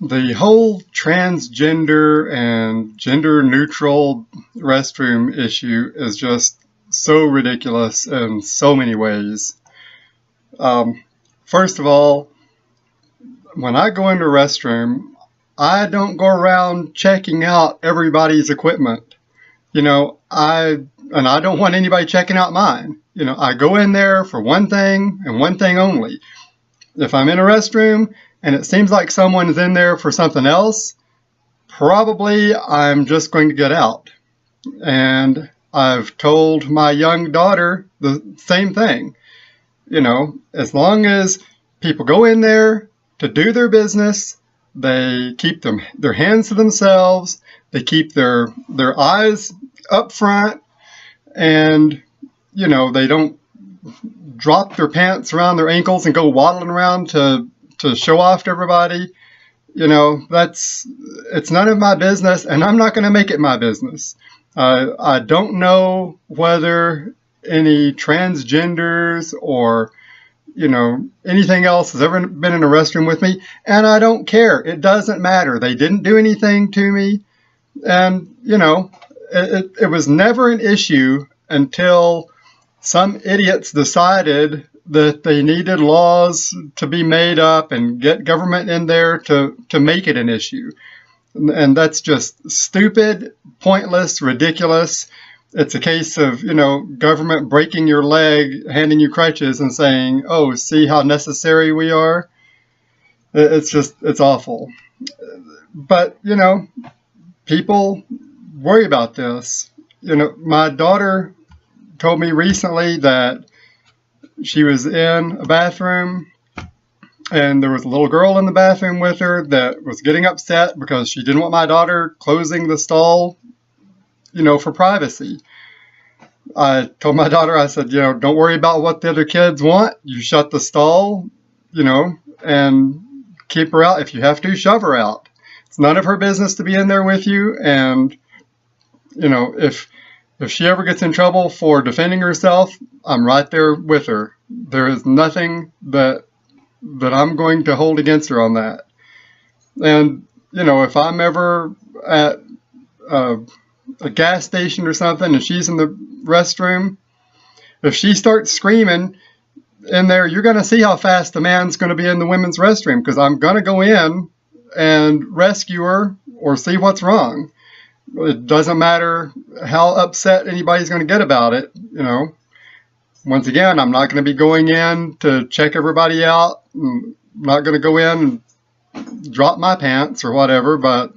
The whole transgender and gender-neutral restroom issue is just so ridiculous in so many ways. First of all, when I go into a restroom, I don't go around checking out everybody's equipment. I don't want anybody checking out mine. I go in there for one thing and one thing only. If I'm in a restroom and it seems like someone is in there for something else, probably I'm just going to get out. And I've told my young daughter the same thing. As long as people go in there to do their business, they keep their hands to themselves, they keep their eyes up front, and they don't drop their pants around their ankles and go waddling around to show off to everybody. It's none of my business, and I'm not going to make it my business. I don't know whether any transgenders or anything else has ever been in a restroom with me, and I don't care. It doesn't matter. They didn't do anything to me, and it was never an issue until some idiots decided that they needed laws to be made up and get government in there to make it an issue. And that's just stupid, pointless, ridiculous. It's a case of, government breaking your leg, handing you crutches and saying, oh, see how necessary we are? It's awful. But, people worry about this. My daughter told me recently that she was in a bathroom and there was a little girl in the bathroom with her that was getting upset because she didn't want my daughter closing the stall, for privacy. I told my daughter, I said, don't worry about what the other kids want. You shut the stall, and keep her out. If you have to, shove her out. It's none of her business to be in there with you. And, if she ever gets in trouble for defending herself, I'm right there with her. There is nothing that I'm going to hold against her on that. And, if I'm ever at a gas station or something and she's in the restroom, if she starts screaming in there, you're going to see how fast the man's going to be in the women's restroom, because I'm going to go in and rescue her or see what's wrong. It doesn't matter how upset anybody's going to get about it. Once again, I'm not going to be going in to check everybody out. I'm not going to go in and drop my pants or whatever, but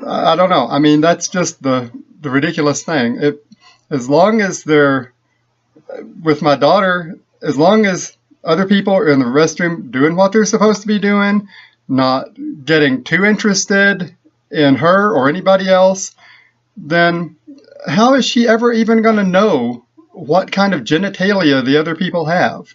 I don't know. I mean, that's just the ridiculous thing. As long as they're, with my daughter, as long as other people are in the restroom doing what they're supposed to be doing, not getting too interested in her or anybody else, then how is she ever even going to know what kind of genitalia the other people have?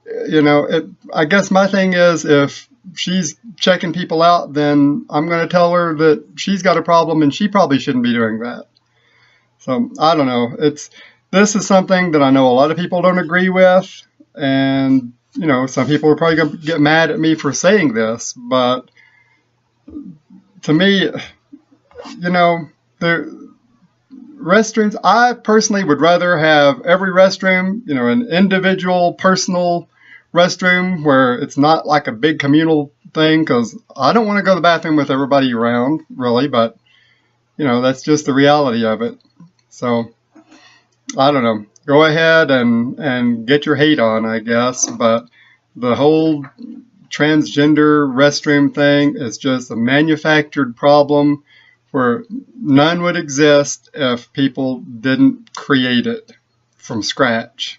I guess my thing is, if she's checking people out, then I'm going to tell her that she's got a problem and she probably shouldn't be doing that. So I don't know. This is something that I know a lot of people don't agree with, and some people are probably going to get mad at me for saying this, but to me, the restrooms, I personally would rather have every restroom, an individual personal restroom where it's not like a big communal thing, because I don't want to go to the bathroom with everybody around, really, but that's just the reality of it. So I don't know. Go ahead and get your hate on, I guess, but the whole transgender restroom thing is just a manufactured problem where none would exist if people didn't create it from scratch.